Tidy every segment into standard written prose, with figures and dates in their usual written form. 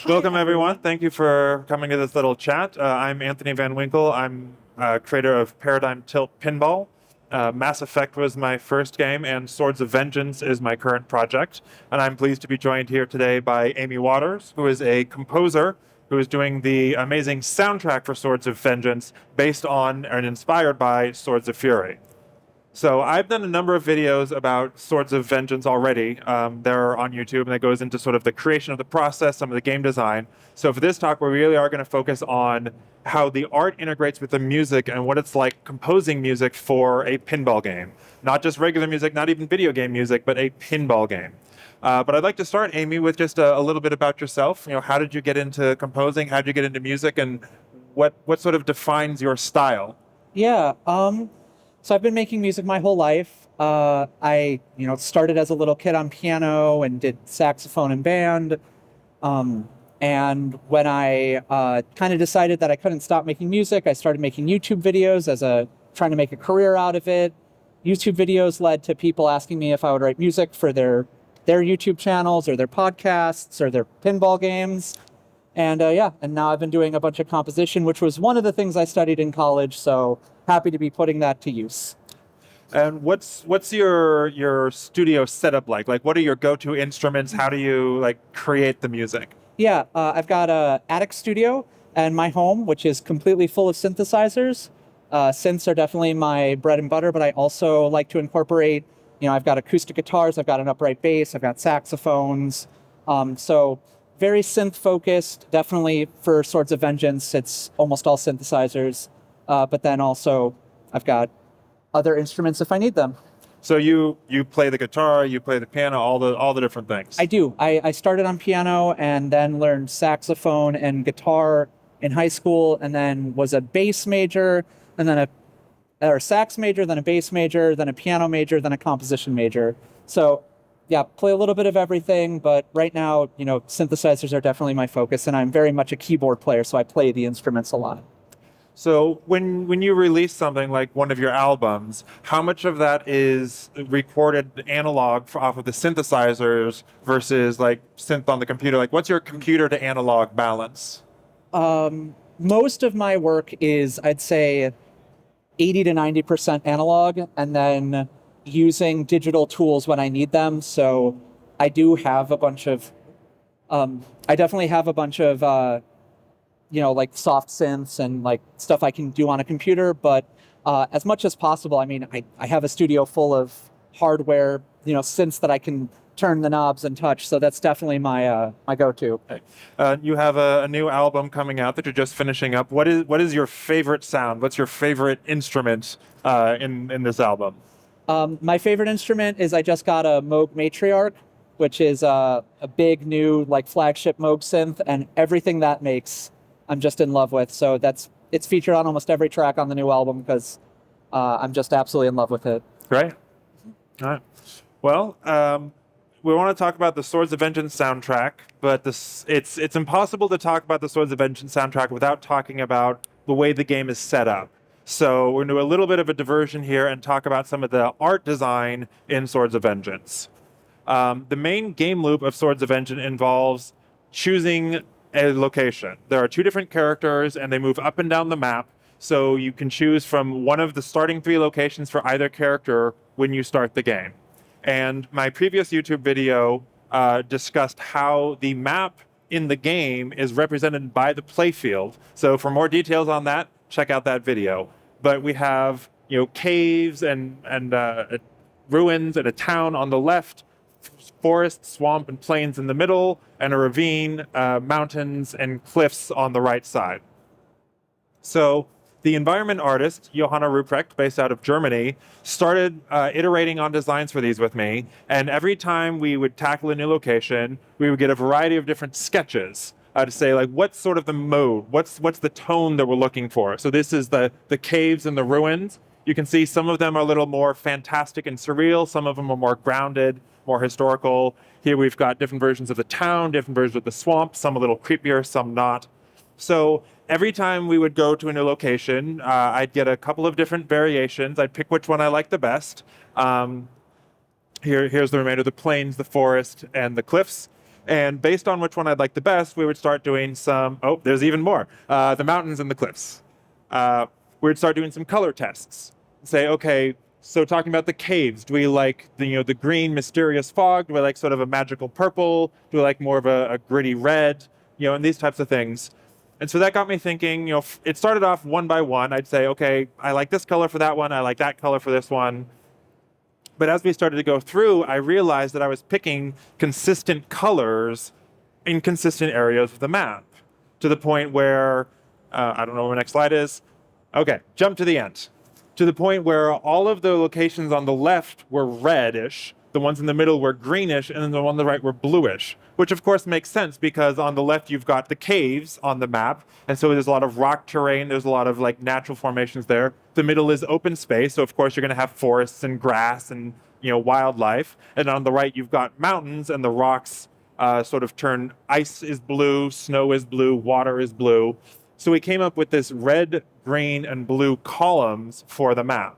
Welcome, everyone. Thank you for coming to this little chat. I'm Anthony Van Winkle. I'm creator of Paradigm Tilt Pinball. Mass Effect was my first game, and Swords of Vengeance is my current project. And I'm pleased to be joined here today by Amy Waters, who is a composer who is doing the amazing soundtrack for Swords of Vengeance based on and inspired by Swords of Fury. So I've done a number of videos about Swords of Vengeance already. They're on YouTube, and that goes into sort of the creation of the process, some of the game design. So for this talk, we really are going to focus on how the art integrates with the music and what it's like composing music for a pinball game. Not just regular music, not even video game music, but a pinball game. But I'd like to start, Amy, with just a little bit about yourself. How did you get into composing? How did you get into music? And what sort of defines your style? Yeah, so I've been making music my whole life. I started as a little kid on piano and did saxophone and band. And when I kind of decided that I couldn't stop making music, I started making YouTube videos trying to make a career out of it. YouTube videos led to people asking me if I would write music for their YouTube channels or their podcasts or their pinball games. And now I've been doing a bunch of composition, which was one of the things I studied in college. So happy to be putting that to use. And what's your studio setup like? Like, what are your go-to instruments? How do you create the music? Yeah, I've got a attic studio and my home, which is completely full of synthesizers. Synths are definitely my bread and butter, but I also like to incorporate, I've got acoustic guitars, I've got an upright bass, I've got saxophones. So very synth focused, definitely for Swords of Vengeance, it's almost all synthesizers. But then also I've got other instruments if I need them. So you play the guitar, you play the piano, all the different things. I do. I started on piano and then learned saxophone and guitar in high school, and then was a bass major, and then a sax major, then a bass major, then a piano major, then a composition major. So yeah, play a little bit of everything, but right now, synthesizers are definitely my focus, and I'm very much a keyboard player, so I play the instruments a lot. So when you release something like one of your albums, how much of that is recorded analog off of the synthesizers versus synth on the computer? Like, what's your computer to analog balance? Most of my work is, I'd say, 80 to 90% analog, and then using digital tools when I need them. So I do have a bunch of, I definitely have a bunch of, soft synths and stuff I can do on a computer. But as much as possible, I have a studio full of hardware, synths that I can turn the knobs and touch. So that's definitely my go-to. Okay. You have a new album coming out that you're just finishing up. What is your favorite sound? What's your favorite instrument in this album? My favorite instrument is I just got a Moog Matriarch, which is a big new flagship Moog synth, and everything that makes I'm just in love with. So it's featured on almost every track on the new album because I'm just absolutely in love with it. Great. All right. Well, we want to talk about the Swords of Vengeance soundtrack, but it's impossible to talk about the Swords of Vengeance soundtrack without talking about the way the game is set up. So we're going to do a little bit of a diversion here and talk about some of the art design in Swords of Vengeance. The main game loop of Swords of Vengeance involves choosing a location. There are two different characters, and they move up and down the map, so you can choose from one of the starting three locations for either character when you start the game. And my previous YouTube video discussed how the map in the game is represented by the playfield. So for more details on that, check out that video. But we have caves and ruins and a town on the left, forest, swamp, and plains in the middle, and a ravine, mountains, and cliffs on the right side. So the environment artist, Johanna Ruprecht, based out of Germany, started iterating on designs for these with me, and every time we would tackle a new location, we would get a variety of different sketches to say, what's sort of the mode, what's the tone that we're looking for. So this is the caves and the ruins. You can see some of them are a little more fantastic and surreal, some of them are more grounded, more historical. Here we've got different versions of the town, different versions of the swamp, some a little creepier, some not. So every time we would go to a new location, I'd get a couple of different variations. I'd pick which one I liked the best. Here's the remainder of the plains, the forest, and the cliffs. And based on which one I'd like the best, we would start doing some, oh, there's even more, the mountains and the cliffs. We would start doing some color tests. Say, okay, so talking about the caves, do we like the green mysterious fog? Do we like sort of a magical purple? Do we like more of a gritty red? And these types of things. And so that got me thinking, it started off one by one. I'd say, okay, I like this color for that one. I like that color for this one. But as we started to go through, I realized that I was picking consistent colors in consistent areas of the map to the point where, I don't know where the next slide is. Okay, jump to the end. To the point where all of the locations on the left were reddish, the ones in the middle were greenish, and then the one on the right were bluish, which of course makes sense because on the left you've got the caves on the map, and so there's a lot of rock terrain, there's a lot of like natural formations there. The middle is open space, so of course you're going to have forests and grass and wildlife, and on the right you've got mountains, and the rocks sort of turn, ice is blue, snow is blue, water is blue. So we came up with this red, green, and blue columns for the map.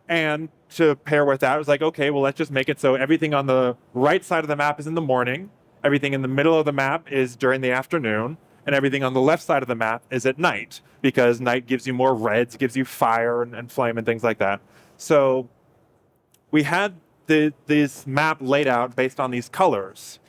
And to pair with that, I was like, okay, well, let's just make it so everything on the right side of the map is in the morning, everything in the middle of the map is during the afternoon, and everything on the left side of the map is at night, because night gives you more reds, gives you fire and flame and things like that. So we had this map laid out based on these colors.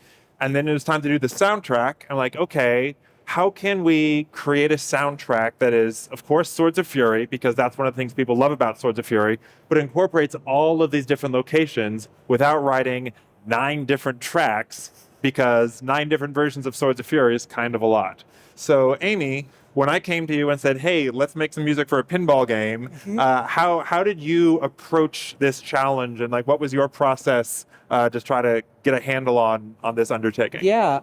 And then it was time to do the soundtrack. I'm like, okay, how can we create a soundtrack that is, of course, Swords of Fury, because that's one of the things people love about Swords of Fury, but incorporates all of these different locations without writing 9 different tracks, because 9 different versions of Swords of Fury is kind of a lot. So, Amy, when I came to you and said, hey, let's make some music for a pinball game, how did you approach this challenge, and what was your process to try to get a handle on this undertaking? Yeah,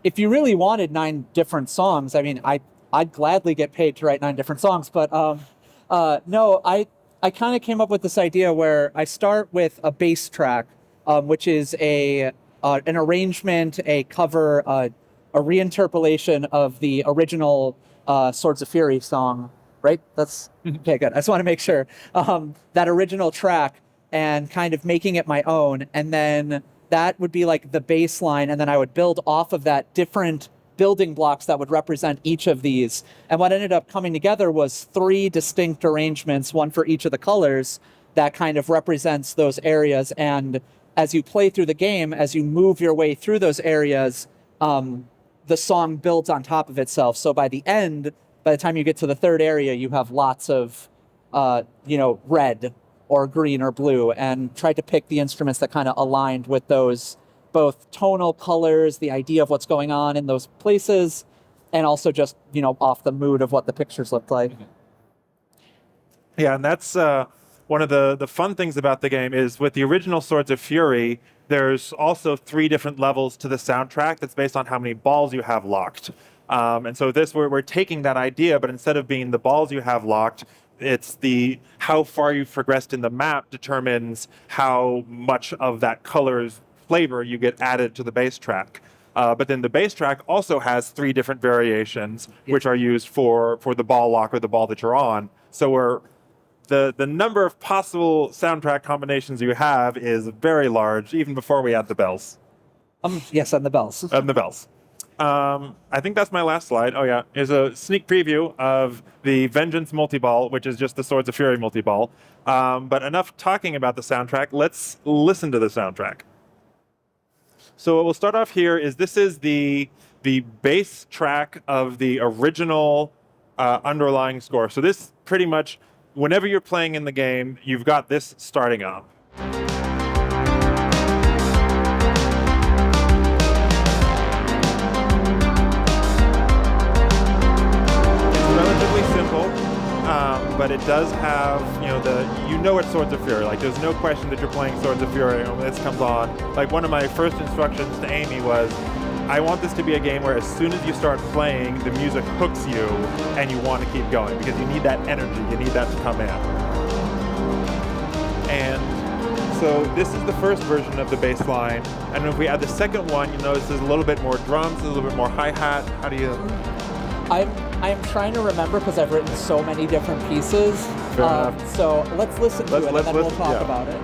if you really wanted 9 different songs, I'd gladly get paid to write 9 different songs. But no, I kind of came up with this idea where I start with a bass track, which is an arrangement, a cover, a reinterpolation of the original Swords of Fury song. Right? That's okay. Good. I just want to make sure that original track, and kind of making it my own, and then that would be like the baseline, and then I would build off of that different building blocks that would represent each of these. And what ended up coming together was 3 distinct arrangements, one for each of the colors, that kind of represents those areas. And as you play through the game, as you move your way through those areas, the song builds on top of itself. So by the end, by the time you get to the 3rd area, you have lots of, red or green or blue, and tried to pick the instruments that kind of aligned with those both tonal colors, the idea of what's going on in those places, and also just, off the mood of what the pictures looked like. Yeah, and that's one of the fun things about the game is with the original Swords of Fury, there's also 3 different levels to the soundtrack that's based on how many balls you have locked. And so we're taking that idea, but instead of being the balls you have locked, it's how far you've progressed in the map determines how much of that color's flavor you get added to the bass track. But then the bass track also has 3 different variations, which are used for the ball lock or the ball that you're on. So the number of possible soundtrack combinations you have is very large, even before we add the bells. Yes, and the bells. And the bells. I think that's my last slide. Oh yeah, here's a sneak preview of the Vengeance multi-ball, which is just the Swords of Fury multi-ball. But enough talking about the soundtrack. Let's listen to the soundtrack. So what we'll start off here is this is the bass track of the original underlying score. So this pretty much, whenever you're playing in the game, you've got this starting up. But it does have, it's Swords of Fury. There's no question that you're playing Swords of Fury when this comes on. One of my first instructions to Amy was, I want this to be a game where as soon as you start playing, the music hooks you and you want to keep going, because you need that energy, you need that to come in. And so this is the first version of the bass line. And if we add the second one, you notice there's a little bit more drums, a little bit more hi-hat. How do you... I'm trying to remember because I've written so many different pieces. So let's listen to it and then we'll talk about it.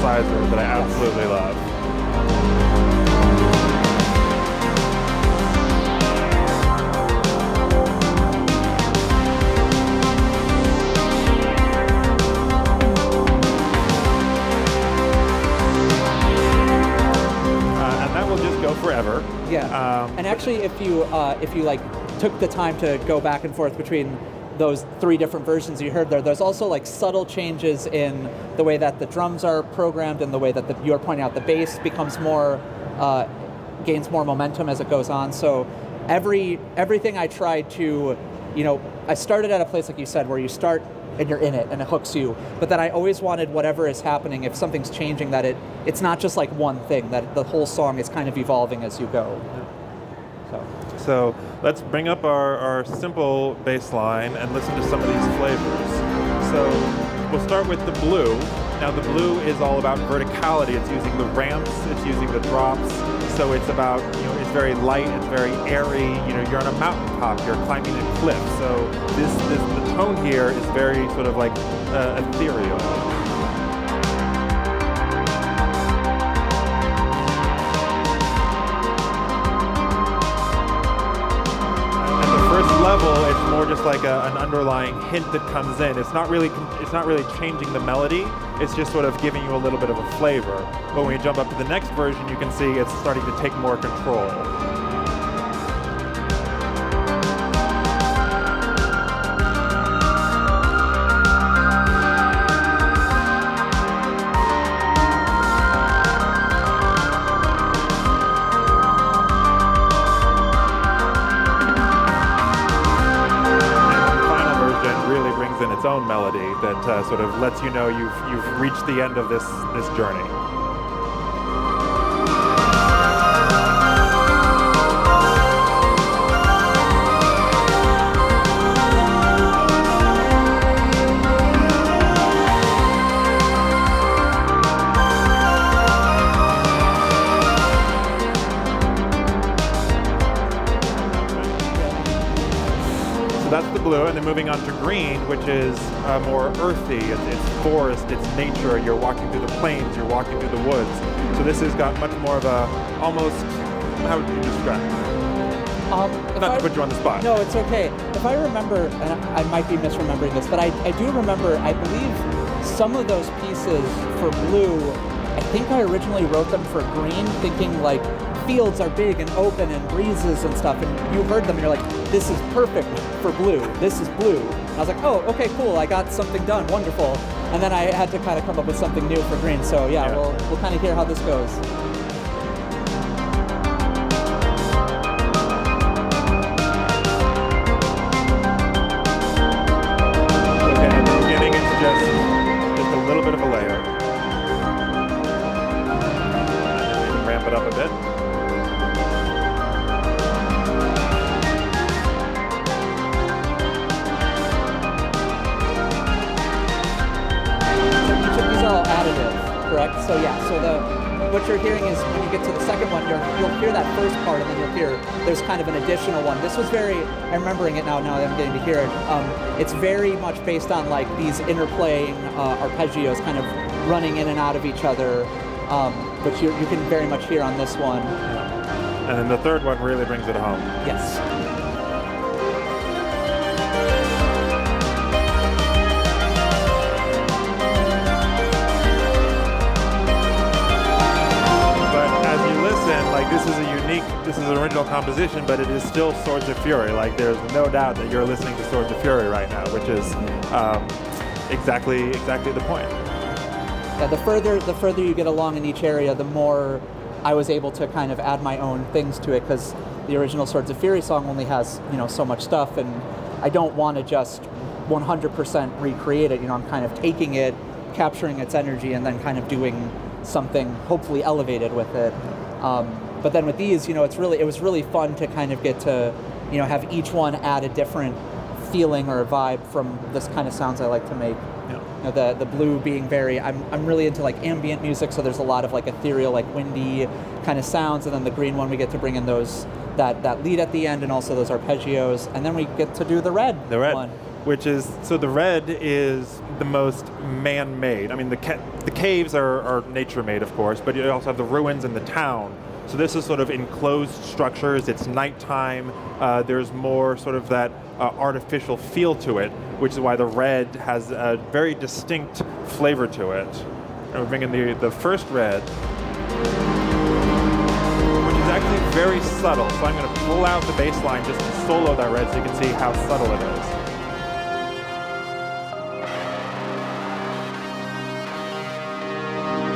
synthesizer that I absolutely love. And that will just go forever. Yeah. And actually, if you like took the time to go back and forth between those three different versions you heard there, there's also like subtle changes in the way that the drums are programmed and the way that you were pointing out the bass becomes more gains more momentum as it goes on. So everything I tried to, I started at a place like you said where you start and you're in it and it hooks you, but then I always wanted whatever is happening, if something's changing, that it's not just like one thing, that the whole song is kind of evolving as you go. So let's bring up our simple bass line and listen to some of these flavors. So we'll start with the blue. Now the blue is all about verticality. It's using the ramps, it's using the drops. So it's about, it's very light, it's very airy. You're on a mountaintop, you're climbing a cliff. So the tone here is very sort of like ethereal. Level, it's more just like an underlying hint that comes in. It's not really changing the melody. It's just sort of giving you a little bit of a flavor. But when you jump up to the next version, you can see it's starting to take more control. In its own melody that sort of lets you know you've reached the end of this journey. So that's the blue, and then moving on to green, which is more earthy. It's forest, it's nature. You're walking through the plains, you're walking through the woods. So this has got much more of a almost, how would you describe it? Not to put you on the spot. No, it's okay. If I remember, and I might be misremembering this, but I do remember, I believe some of those pieces for blue, I think I originally wrote them for green, thinking like fields are big and open and breezes and stuff, and you heard them and you're like, this is perfect for blue, this is blue. And I was like, oh, okay, cool, I got something done, wonderful. And then I had to kind of come up with something new for green, so yeah. We'll kind of hear how this goes. Okay, in the beginning it's just a little bit of a layer. And we can ramp it up a bit. Correct. So yeah. So what you're hearing is when you get to the second one, you'll hear that first part, and then you'll hear there's kind of an additional one. This was I'm remembering it now. Now that I'm getting to hear it, it's very much based on like these interplaying arpeggios, kind of running in and out of each other, which you can very much hear on this one. And then the third one really brings it home. Yes. Like this is an original composition, but it is still Swords of Fury. Like there's no doubt that you're listening to Swords of Fury right now, which is exactly the point. Yeah, the further you get along in each area, the more I was able to kind of add my own things to it, because the original Swords of Fury song only has so much stuff, and I don't want to just 100% recreate it. I'm kind of taking it, capturing its energy, and then kind of doing something hopefully elevated with it. But then with these, it was really fun to kind of get to, have each one add a different feeling or a vibe from this kind of sounds I like to make. Yeah. The blue being I'm really into like ambient music, so there's a lot of like ethereal, like windy kind of sounds, and then the green one we get to bring in that lead at the end, and also those arpeggios, and then we get to do the red one. which is, so the red is the most man-made. I mean, the caves are nature-made, of course, but you also have the ruins and the town. So this is sort of enclosed structures. It's nighttime. There's more sort of that artificial feel to it, which is why the red has a very distinct flavor to it. And we're bringing the first red, which is actually very subtle. So I'm going to pull out the bass line just to solo that red so you can see how subtle it is.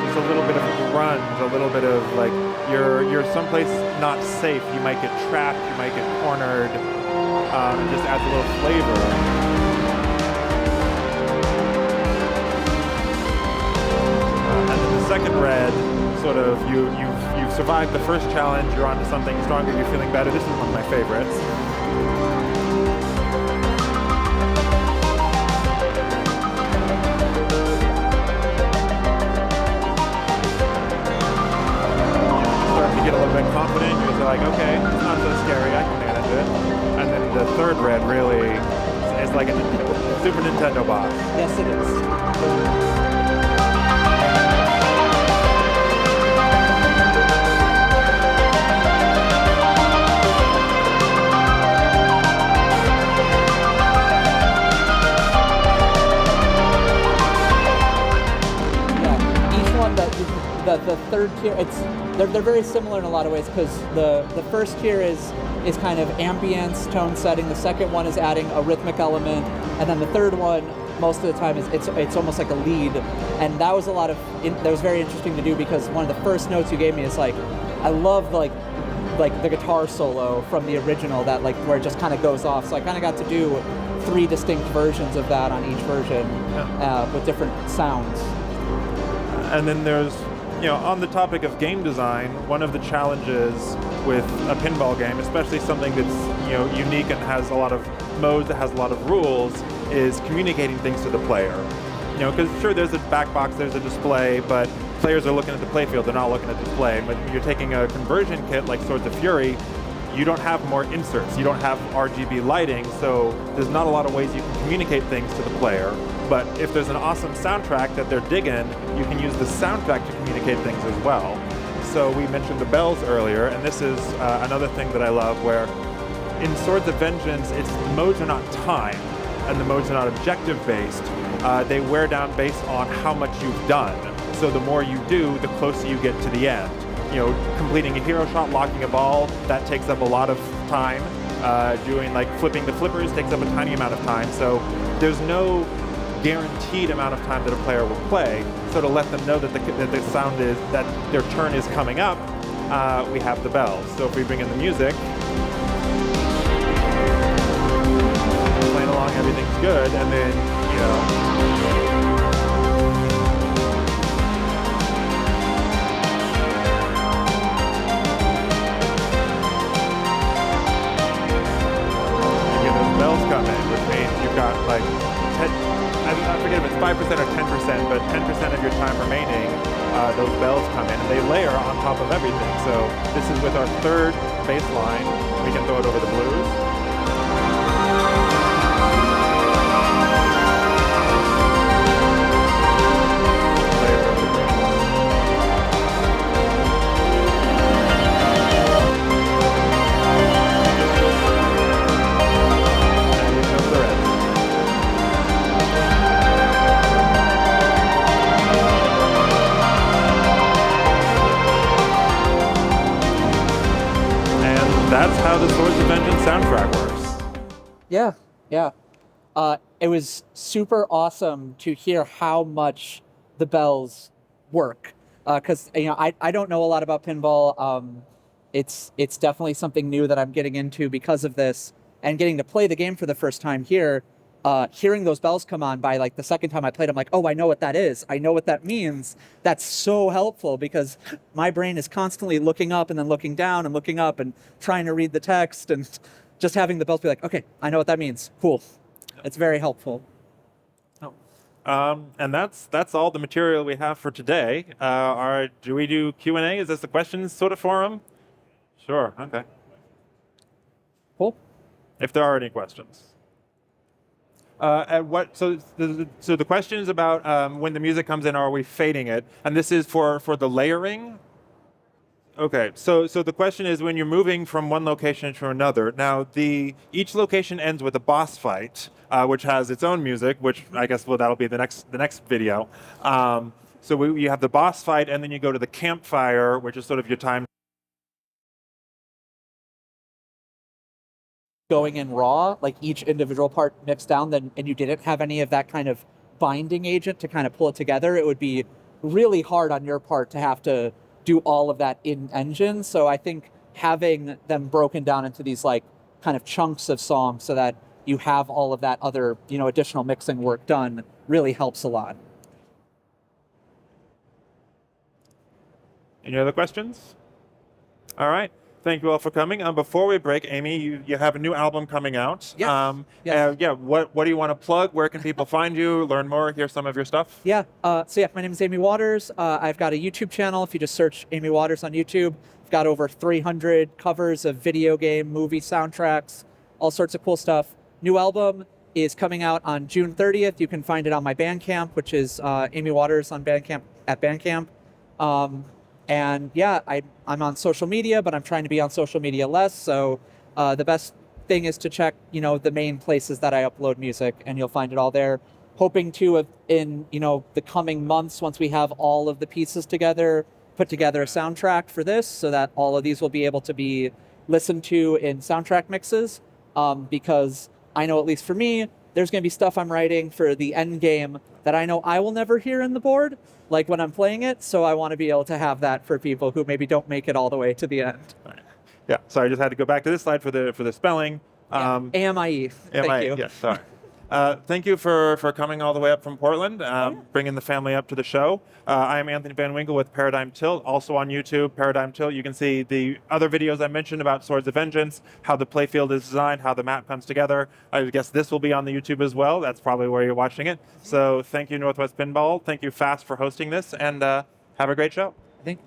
Just a little bit of grunge, a little bit of like, you're someplace not safe. You might get trapped, you might get cornered. It just adds a little flavor. And then the second red, sort of, you've survived the first challenge, you're on to something stronger, you're feeling better. This is one of my favorites. Starting to get a little bit confident, you're like, okay, it's not so scary, I can manage it. And then the third red really is like a Super Nintendo boss. Yes, it is. The third tier, they're very similar in a lot of ways, because the first tier is kind of ambience, tone setting. The second one is adding a rhythmic element, and then the third one most of the time is it's almost like a lead. And that was that was very interesting to do, because one of the first notes you gave me is like, I love like the guitar solo from the original, that like where it just kind of goes off. So I kind of got to do 3 distinct versions of that on each version, with different sounds. And then there's, on the topic of game design, one of the challenges with a pinball game, especially something that's, unique and has a lot of modes, that has a lot of rules, is communicating things to the player. Because sure, there's a back box, there's a display, but players are looking at the playfield, they're not looking at the display. But when you're taking a conversion kit like Swords of Fury, you don't have more inserts, you don't have RGB lighting, so there's not a lot of ways you can communicate things to the player. But if there's an awesome soundtrack that they're digging, you can use the soundtrack to communicate things as well. So we mentioned the bells earlier, and this is another thing that I love, where in Swords of Vengeance, the modes are not timed, and the modes are not objective-based. They wear down based on how much you've done. So the more you do, the closer you get to the end. Completing a hero shot, locking a ball, that takes up a lot of time. Doing like flipping the flippers takes up a tiny amount of time. So there's no guaranteed amount of time that a player will play. So to let them know that the sound is, that their turn is coming up, we have the bells. So if we bring in the music, playing along, everything's good, and then, bells come in, which means you've got like 10, I forget if it's 5% or 10%, but 10% of your time remaining, those bells come in and they layer on top of everything. So this is with our third bass line. We can throw it over the blues. That's how the Swords of Vengeance soundtrack works. Yeah. It was super awesome to hear how much the bells work. Because I don't know a lot about pinball. It's definitely something new that I'm getting into because of this, and getting to play the game for the first time here. Hearing those bells come on, by like the second time I played, I'm like, oh, I know what that is. I know what that means. That's so helpful, because my brain is constantly looking up and then looking down and looking up and trying to read the text, and just having the bells be like, okay, I know what that means. Cool. It's very helpful. And that's all the material we have for today. Do we do Q&A? Is this the questions sort of forum? Sure. Okay. Cool. If there are any questions. At what? So the question is about when the music comes in, are we fading it? And this is for the layering. Okay, so the question is when you're moving from one location to another. Now, each location ends with a boss fight, which has its own music, which I guess that'll be the next video. You have the boss fight, and then you go to the campfire, which is sort of your time. Going in raw, like each individual part mixed down, then and you didn't have any of that kind of binding agent to kind of pull it together, it would be really hard on your part to have to do all of that in engine. So I think having them broken down into these like kind of chunks of songs so that you have all of that other, additional mixing work done really helps a lot. Any other questions? All right. Thank you all for coming. Before we break, Amy, you have a new album coming out. Yes. Yes. What do you want to plug? Where can people find you, learn more, hear some of your stuff? Yeah. My name is Amy Waters. I've got a YouTube channel. If you just search Amy Waters on YouTube, I've got over 300 covers of video game, movie soundtracks, all sorts of cool stuff. New album is coming out on June 30th. You can find it on my Bandcamp, which is Amy Waters on Bandcamp at Bandcamp. I'm on social media, but I'm trying to be on social media less. So the best thing is to check, the main places that I upload music, and you'll find it all there. Hoping to, in the coming months, once we have all of the pieces together, put together a soundtrack for this, so that all of these will be able to be listened to in soundtrack mixes. Because I know, at least for me, there's going to be stuff I'm writing for the end game that I know I will never hear in the board, like when I'm playing it. So I want to be able to have that for people who maybe don't make it all the way to the end. Yeah. Sorry, I just had to go back to this slide for the spelling. AMIE. Thank you. Yes. Sorry. Thank you for coming all the way up from Portland, bringing the family up to the show. I am Anthony Van Winkle with Paradigm Tilt, also on YouTube, Paradigm Tilt. You can see the other videos I mentioned about Swords of Vengeance, how the playfield is designed, how the map comes together. I guess this will be on the YouTube as well. That's probably where you're watching it. So thank you, Northwest Pinball. Thank you, Fast, for hosting this, and have a great show. I think